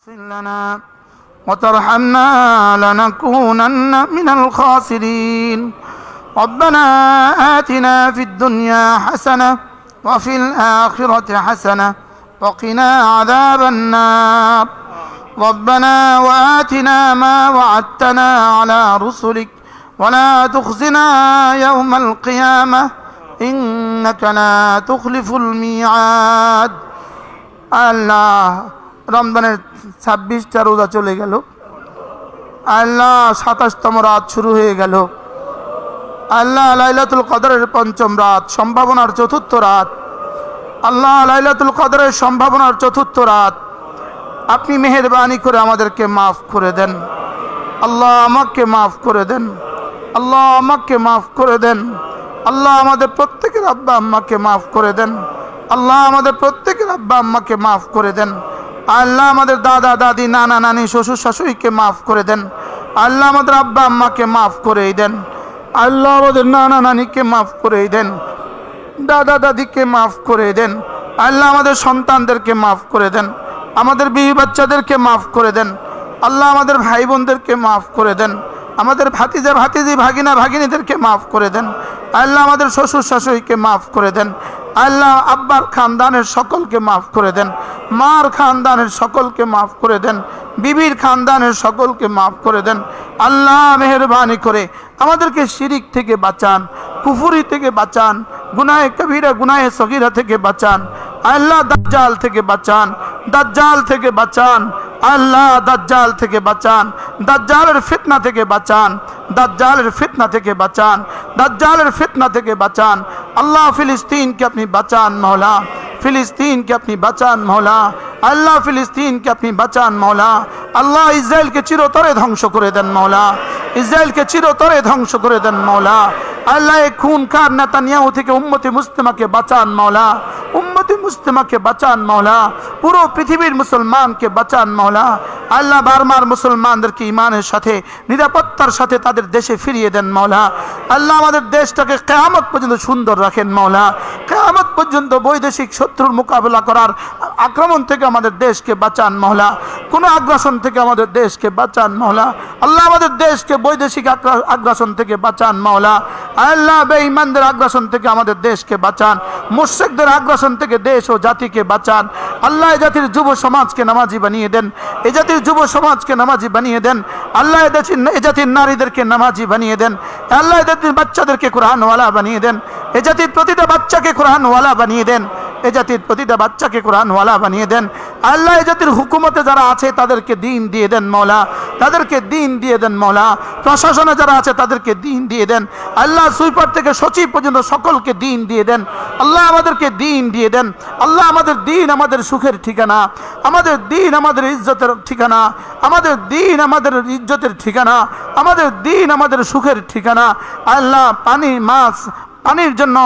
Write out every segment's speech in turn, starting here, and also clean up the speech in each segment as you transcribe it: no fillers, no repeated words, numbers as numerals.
لنا وترحمنا لنكونن من الخاسرين ربنا آتنا في الدنيا حسنة وفي الآخرة حسنة وقنا عذاب النار ربنا وآتنا ما وعدتنا على رسلك ولا تخزنا يوم القيامة إنك لا تخلف الميعاد الله রমজানের 26টা রোজা চলে গেল। আল্লাহ 27তম রাত শুরু হয়ে গেল। আল্লাহ লাইলাতুল কদরের 5ম রাত, সম্ভাবনার 4র্থ রাত। আল্লাহ লাইলাতুল কদরের সম্ভাবনার 4র্থ রাত আপনি মেহেরবানি করে আমাদেরকে মাফ করে দেন। আল্লাহ আমাকে মাফ করে দেন। আল্লাহ আমাকে মাফ করে দেন। আল্লাহ আমাদের প্রত্যেকের আব্বা আম্মাকে মাফ করে দেন। আল্লাহ আমাদের প্রত্যেকের আব্বা আম্মাকে মাফ করে দেন। আল্লাহ আমাদের দাদা দাদি নানা নানি শ্বশুর শাশুড়িকে মাফ করে দেন। আল্লাহ আমাদের আব্বা আম্মাকে মাফ করেই দেন। আল্লাহ আমাদের নানা নানিকে মাফ করেই দেন, দাদা দাদিকে মাফ করে দেন। আল্লাহ আমাদের সন্তানদেরকে মাফ করে দেন, আমাদের বিবি বাচ্চাদেরকে মাফ করে দেন। আল্লাহ আমাদের ভাই বোনদেরকে মাফ করে দেন, আমাদের ভাতিজা ভাতিজি ভাগিনা ভাগিনীদেরকে মাফ করে দেন। আল্লাহ আমাদের শ্বশুর শাশুড়িকে মাফ করে দেন। আল্লাহ আব্বার খানদানের সকলকে মাফ করে দেন, মার খানদানের সকলকে মাফ করে দেন, বিবির খানদানের সকলকে মাফ করে দেন। আল্লাহ মেহেরবানি করে আমাদেরকে শিরিক থেকে বাঁচান, কুফুরি থেকে বাঁচান, গুনাহে কবিরা গুনাহে সগীরা থেকে বাঁচান। আল্লাহ দাজ্জাল থেকে বাঁচান, দাজ্জাল থেকে বাঁচান। আল্লাহ দাজ্জাল থেকে বাঁচান, দাজ্জালের ফিতনা থেকে বাঁচান, দাজ্জালের ফিতনা থেকে বাঁচান, দাজ্জালের ফিতনা থেকে বাঁচান। আল্লাহ ফিলিস্তিনকে আপনি বাঁচান মওলা, ফিলিস্তিনকে আপনি বাঁচান মওলা। আল্লাহ ফিলিস্তিনকে আপনি বাঁচান মওলা। আল্লাহ ইসরায়েলকে চিরতরে ধ্বংস করে দেন মওলা, ইসরায়েলকে চিরতরে ধ্বংস করে দেন মওলা। আল্লাহ এই খুনখার নেতানিয়াহু থেকে উম্মতে মুসলিমাকে বাঁচান মওলা, উম্মতে মুসলিমাকে বাঁচান মওলা, পুরো পৃথিবীর মুসলমানকে বাঁচান মওলা। আল্লাহ বারবার মুসলমানদেরকে ঈমানের সাথে নিরাপত্তার সাথে তাদের দেশে ফিরিয়ে দেন মওলা। আল্লাহ আমাদের দেশটাকে কিয়ামত পর্যন্ত সুন্দর রাখেন মওলা। কিয়ামত পর্যন্ত বৈদেশিক শত্রুর মোকাবেলা করার আক্রমণ থেকে আমাদের দেশকে বাঁচান মওলা, কোনো আগ্রাসন থেকে আমাদের দেশকে বাঁচান মওলা। আল্লাহ আমাদের দেশকে বৈদেশিক আগ্রাসন থেকে বাঁচান মওলা। আল্লাহ বেঈমানদের আগ্রাসন থেকে আমাদের দেশকে বাঁচান, মুশরিকদের আগ্রাসন থেকে দেশ ও জাতিকে বাঁচান। আল্লাহ এই জাতির যুব সমাজকে নামাজি বানিয়ে দেন, এই জাতির যুব সমাজকে নামাজি বানিয়ে দেন। আল্লাহ এই জাতির নারীদেরকে নামাজি বানিয়ে দেন। আল্লাহ এই জাতির বাচ্চাদেরকে কোরআনওয়ালা বানিয়ে দেন, এই জাতির প্রতিটা বাচ্চাকে কোরআনওয়ালা বানিয়ে দেন, এই জাতির প্রতিটা বাচ্চাকে কোরআনওয়ালা বানিয়ে দেন। আল্লাহ এই জাতির হুকুমতে যারা আছে তাদেরকে দ্বীন দিয়ে দেন মওলা, তাদেরকে দ্বীন দিয়ে দেন মওলা। প্রশাসনে যারা আছে তাদেরকে দ্বীন দিয়ে দেন। আল্লাহ সুইপার থেকে সচিব পর্যন্ত সকলকে দ্বীন দিয়ে দেন। আল্লাহ আমাদেরকে দ্বীন দিয়ে দেন। আল্লাহ আমাদের দ্বীন আমাদের সুখের ঠিকানা, আমাদের দ্বীন আমাদের ইজ্জতের ঠিকানা, আমাদের দ্বীন আমাদের ইজ্জতের ঠিকানা, আমাদের দ্বীন আমাদের সুখের ঠিকানা। আল্লাহ পানি মাছ, পানির জন্য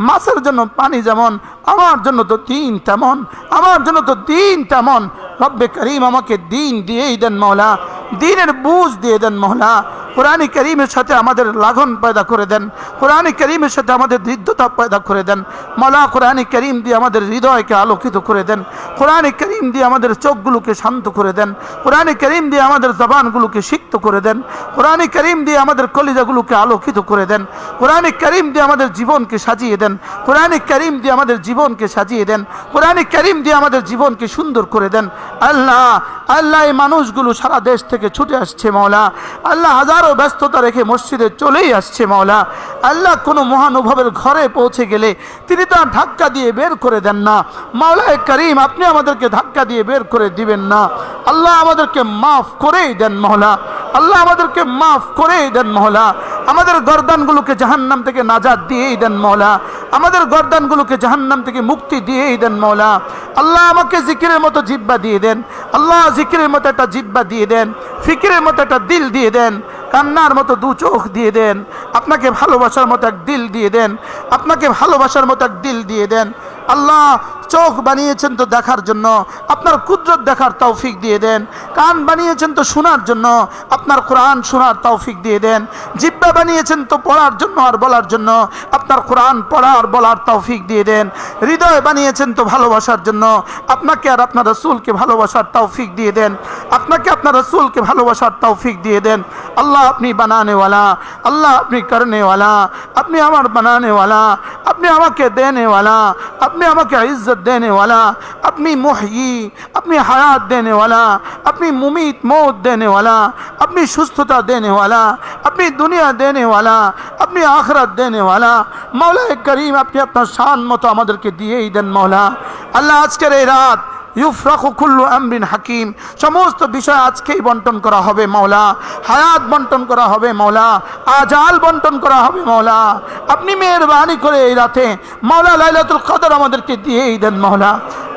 মাছের জন্য পানি যেমন, আমার জন্য তো দ্বীন তেমন, আমার জন্য তো দ্বীন তেমন। রব্বে করিম আমাকে দ্বীন দিয়েই দেন মওলা, দ্বীনের বুঝ দিয়ে দেন মওলা। কোরআনে কারীমের সাথে আমাদের লাগন পয়দা করে দেন, কোরআনে কারীমের সাথে আমাদের হৃদ্যতা পয়দা করে দেন মওলা। কোরআনে কারীম দিয়ে আমাদের হৃদয়কে আলোকিত করে দেন, কোরআনে কারীম দিয়ে আমাদের চোখগুলোকে শান্ত করে দেন, কোরআনে কারীম দিয়ে আমাদের জবানগুলোকে সিক্ত করে দেন, কোরআনে কারীম দিয়ে আমাদের কলিজাগুলোকে আলোকিত করে দেন, কোরআনে কারীম দিয়ে আমাদের জীবনকে সাজিয়ে দেন, কোরআনে কারীম দিয়ে আমাদের জীবনকে সাজিয়ে দেন, কোরআনে কারীম দিয়ে আমাদের জীবনকে সুন্দর করে দেন। আল্লাহ আল্লাহ এই মানুষগুলো সারা দেশ থেকে ছুটে আসছে মওলা। আল্লাহ হাজারো ব্যস্ততা রেখে মসজিদে চলেই আসছে মওলা। আল্লাহ কোনো মহানুভবের ঘরে পৌঁছে গেলে তিনি তো ধাক্কা দিয়ে বের করে দেন না মাওলায়ে করিম, আপনি আমাদেরকে ধাক্কা দিয়ে বের করে দিবেন না। আল্লাহ আমাদেরকে মাফ করেই দেন মওলা, আল্লাহ আমাদেরকে মাফ করেই দেন মওলা। আমাদের গর্দানগুলোকে জাহান্নাম থেকে নাজাত দিয়েই দেন মওলা, আমাদের গর্দানগুলোকে জাহান্নাম থেকে মুক্তি দিয়েই দেন মওলা। আল্লাহ আমাকে জিকিরের মতো জিহ্বা দিয়ে দেন, আল্লাহ জিকিরের মতো একটা জিহ্বা দিয়ে দেন, ফিকিরের মতো একটা দিল দিয়ে দেন, কান্নার মতো দু চোখ দিয়ে দেন, আপনাকে ভালোবাসার মতো এক দিল দিয়ে দেন, আপনাকে ভালোবাসার মতো এক দিল দিয়ে দেন। আল্লাহ চোখ বানিয়েছেন তো দেখার জন্য, আপনার কুদরত দেখার তৌফিক দিয়ে দেন। কান বানিয়েছেন তো শোনার জন্য, আপনার কোরআন শোনার তৌফিক দিয়ে দেন। জিহ্বা বানিয়েছেন তো পড়ার জন্য আর বলার জন্য, আপনার কোরআন পড়া আর বলার তৌফিক দিয়ে দেন। হৃদয় বানিয়েছেন তো ভালোবাসার জন্য, আপনাকে আর আপনার রাসূলকে ভালোবাসার তৌফিক দিয়ে দেন। আপনাকে আপনার রাসূলকে ভালোবাসার তৌফিক দিয়ে দেন। আল্লাহ আপনি বানানে ওয়ালা, আল্লাহ আপনি করনে ওয়ালা, আপনি আমার বানানে ওয়ালা, আপনি আমাকে দেনে ওয়ালা, আপনি আমাকে ইজ্জত দেনে ওয়ালা, আপনি মুহয়ি, আপনি হায়াত দেনে ওয়ালা, আপনি মুমিত মৌত দেনে ওয়ালা, আপনি সুস্থতা দেনে ওয়ালা, আপনি দুনিয়া দেনে ওয়ালা, আপনি আখিরাত দেনে ওয়ালা। মাওলা করিম আপনি আপনার শান মতো আমাদেরকে দিয়েই দেন মাওলা। আল্লাহ আজকের এই রাত ইউফরাকু কুল্লু আমরিন হাকিম, সমস্ত বিষয় আজকেই বন্টন করা হবে মাওলা। হায়াত বন্টন করা হবে মাওলা, আজাল বন্টন করা হবে মাওলা। আপনি মেহেরবানি করে এই রাতে মাওলা লাইলাতুল কদর আমাদেরকে দিয়েই দেন মাওলা।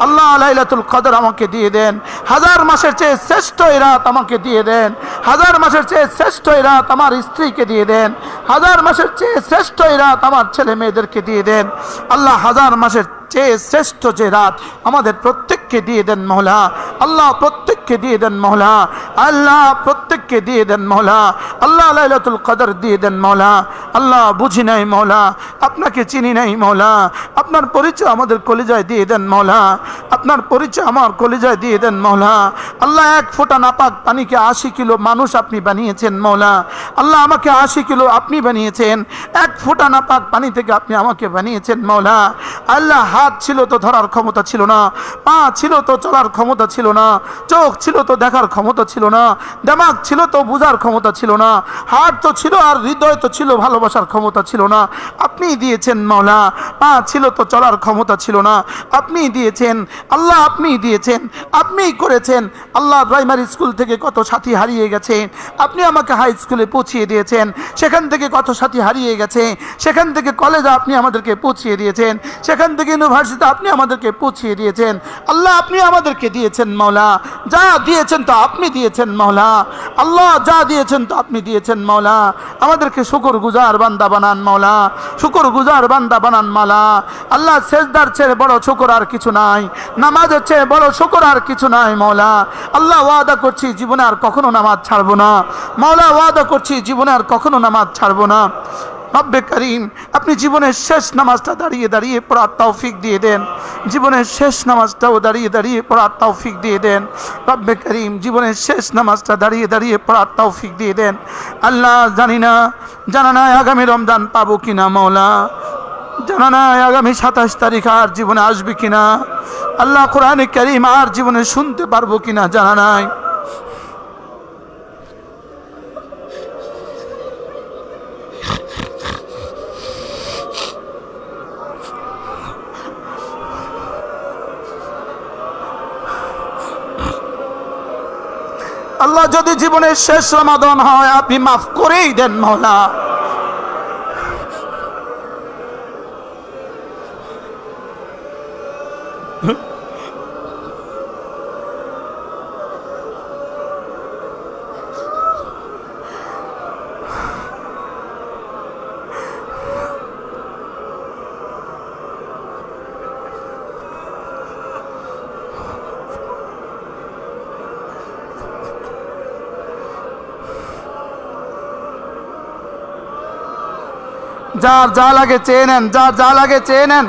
আল্লাহ লাইলাতুল কদর আমাকে দিয়ে দেন। 1000 মাসের চেয়ে শ্রেষ্ঠ এই রাত আমাকে দিয়ে দেন। 1000 মাসের চেয়ে শ্রেষ্ঠ এই রাত আমার স্ত্রীকে দিয়ে দেন। 1000 মাসের চেয়ে শ্রেষ্ঠ এই রাত আমার ছেলে মেয়েদেরকে দিয়ে দেন। আল্লাহ 1000 মাসের চেয়ে শ্রেষ্ঠ যে রাত আমাদের প্রত্যেককে দিয়ে দেন মওলা। আল্লাহ প্রত্যেককে দিয়ে দেন মওলা। আল্লাহ প্রত্যেককে দিয়ে দেন মওলা। আল্লাহ লাইলাতুল কদর দিয়ে দেন মওলা। আল্লাহ বুঝি নাই মওলা, আপনাকে চিনি নাই মওলা, আপনার পরিচয় আমাদের কলিজায় দিয়ে দেন মওলা। আপনার পরিচয় আমার কলিজায় দিয়ে দেন মওলা। আল্লাহ 1 ফোঁটা নাপাক পানিকে 80 কিলো মানুষ আপনি বানিয়েছেন মওলা। আল্লাহ আমাকে 80 কিলো আপনি বানিয়েছেন। 1 ফোঁটা নাপাক পানি থেকে আপনি আমাকে বানিয়েছেন মওলা। আল্লাহ হাত ছিল তো ধরার ক্ষমতা ছিল না, পা ছিল তো চলার ক্ষমতা ছিল না, চোখ ছিল তো দেখার ক্ষমতা ছিল না, দিমাগ ছিল তো বুঝার ক্ষমতা ছিল না, হার্ট তো ছিল আর হৃদয় তো ছিল, ভালোবাসার ক্ষমতা ছিল না। আপনি দিয়েছেন মাওলা। পা ছিল তো চলার ক্ষমতা ছিল না, আপনি দিয়েছেন আল্লাহ, আপনি দিয়েছেন, আপনিই করেছেন। আল্লাহ প্রাইমারি স্কুল থেকে কত সাথী হারিয়ে গেছে, আপনি আমাকে হাই স্কুলে পৌঁছিয়ে দিয়েছেন। সেখান থেকে কত সাথী হারিয়ে গেছে, সেখান থেকে কলেজে আপনি আমাদেরকে পৌঁছিয়ে দিয়েছেন, সেখান থেকে ইউনিভার্সিটিতে আপনি আমাদেরকে পৌঁছিয়ে দিয়েছেন। আল্লাহ আপনি আমাদেরকে দিয়েছেন মাওলা, যা দিয়েছেন তো আপনি দিয়েছেন মাওলা। আল্লাহ যা দিয়েছেন তো আপনি দিয়েছেন মাওলা। আমাদেরকে শুকর গুজার বান্দা বানান মাওলা, শুকর গুজার বান্দা বানান মাওলা। আল্লাহ সেজদার চেয়ে বড় শুকর আর কিছু নাই, নামাজের চেয়ে বড় শুকর আর কিছু নাই মাওলা। আল্লাহ ওয়াদা করছি জীবনে আর কখনো নামাজ ছাড়বো না মাওলা, ওয়াদা করছি জীবনে আর কখনো নামাজ ছাড়বো না। রব্বে করিম আপনি জীবনের শেষ নামাজটা দাঁড়িয়ে দাঁড়িয়ে পড়ার তৌফিক দিয়ে দেন। জীবনের শেষ নামাজটাও দাঁড়িয়ে দাঁড়িয়ে পড়ার তৌফিক দিয়ে দেন। রব্বে করিম জীবনের শেষ নামাজটা দাঁড়িয়ে দাঁড়িয়ে পড়ার তৌফিক দিয়ে দেন। আল্লাহ জানি না, জানা নাই আগামী রমজান পাবো কিনা মাওলা, জানা নাই আগামী 27 তারিখ আর জীবনে আসবে কিনা। আল্লাহ কোরআনে কারীম আর জীবনে শুনতে পারবো কিনা জানা নাই। আল্লাহ যদি জীবনের শেষ রমাদান হয় আপনি মাফ করেই দেন মাওলা। যার যা লাগে চেয়ে নেন, যার যা লাগে চেয়ে নেন।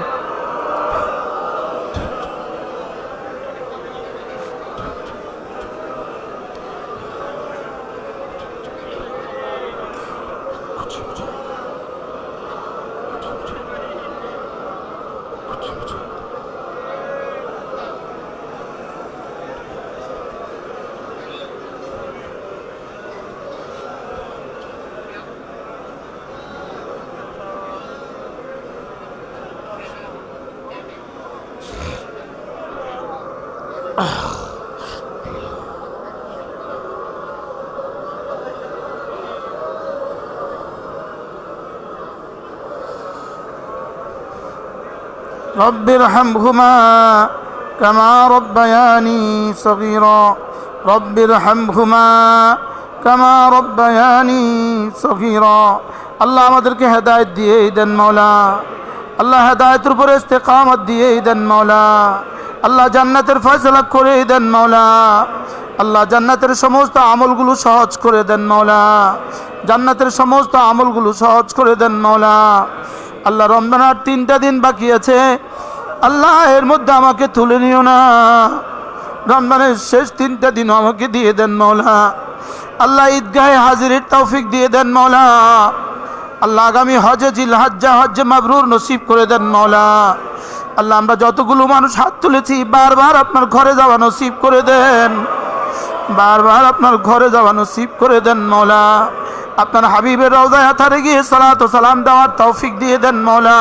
رب ارحمهما كما ربياني صغيرا رب ارحمهما كما ربياني صغيرا। আল্লাহ আমাদেরকে হেদায়েত দিয়ে দেন মাওলা। আল্লাহ হেদায়েতের উপরে ইস্তেকামত দিয়ে দেন মাওলা। আল্লাহ জান্নাতের ফয়সালা করে দেন মাওলা। আল্লাহ জান্নাতের সমস্ত আমলগুলো সহজ করে দেন মাওলা। জান্নাতের সমস্ত আমলগুলো সহজ করে দেন মাওলা। আল্লাহ রমজানের 3টা দিন বাকি আছে, আল্লাহ এর মধ্যে আমাকে তুলে নিও না। রমজানের শেষ 3টা দিন আমাকে দিয়ে দেন মাওলা। আল্লাহ ঈদগাহে হাজিরের তৌফিক দিয়ে দেন মাওলা। আল্লাহ আগামী হজে জিলহজ্জা হজ্জে মাবরুর নসিব করে দেন মাওলা। আল্লাহ আমরা যতগুলো মানুষ হাত তুলেছি বারবার আপনার ঘরে যাওয়া নসিব করে দেন, বারবার আপনার ঘরে যাওয়া নসিব করে দেন মাওলা। আপনার হাবিবের রওজায়ে আথারে গিয়ে সালাত ও সালাম দেওয়ার তৌফিক দিয়ে দেন মাওলা।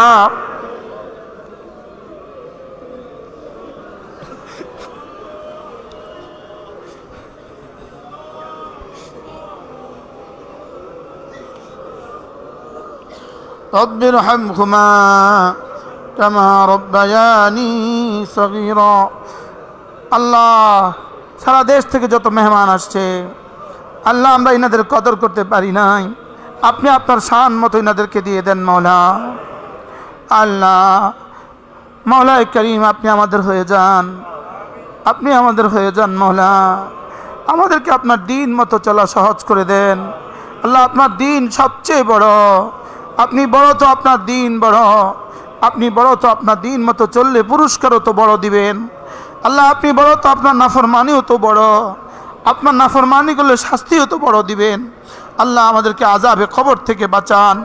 رب ارحمهما كما ربياني صغيرا। আল্লাহ সারা দেশ থেকে যত মেহমান আসছে আল্লাহ আমরা ইনাদের কদর করতে পারি নাই, আপনি আপনার শান মতো ইনাদেরকে দিয়ে দেন মাওলা। আল্লাহ মাওলায়ে করিম আপনি আমাদের হয়ে যান, আপনি আমাদের হয়ে যান মাওলা। আমাদেরকে আপনার দিন মতো চলা সহজ করে দেন। আল্লাহ আপনার দিন সবচেয়ে বড়, আপনি বড় তো আপনার দিন বড়, আপনি বড় তো আপনার দিন মতো চললে পুরস্কারও তো বড় দিবেন। আল্লাহ আপনি বড় তো আপনার নাফরমানিও তো বড়, আপনার নাফরমানি করলে শাস্তিও তো বড় দিবেন। আল্লাহ আমাদেরকে আযাবে কবর থেকে বাঁচান,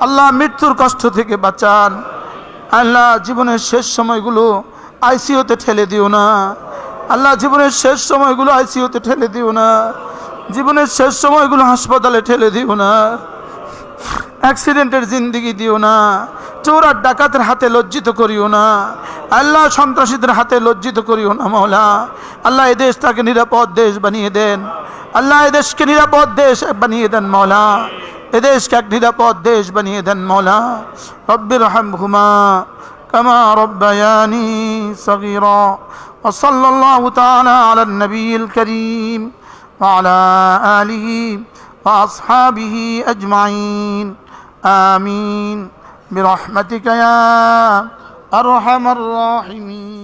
আল্লাহ মৃত্যুর কষ্ট থেকে বাঁচান। আল্লাহ জীবনের শেষ সময়গুলো আইসিইউতে ঠেলে দিও না। আল্লাহ জীবনের শেষ সময়গুলো আইসিইউতে ঠেলে দিও না, জীবনের শেষ সময়গুলো হাসপাতালে ঠেলে দিও না, অ্যাক্সিডেন্টের জিন্দিগি দিও না, চোর আর ডাকাতের হাতে লজ্জিত করিও না। আল্লাহ সন্ত্রাসীদের হাতে লজ্জিত করিও না মাওলা। আল্লাহ এই দেশটাকে নিরাপদ দেশ বানিয়ে দেন। আল্লাহ এই দেশকে নিরাপদ দেশ বানিয়ে দেন মাওলা। এ দেশকে এক নিরাপদ দেশ বানিয়ে দেন মাওলা। রব্বির রহমহুমা কামা রব্বায়ানি সগীরা। ওয়া সাল্লাল্লাহু তাআলা আলান নবিয়্যিল কারীম ওয়া আলা আলিহি ওয়া আসহাবিহি আজমাইন। آمين برحمتك يا أرحم الراحمين।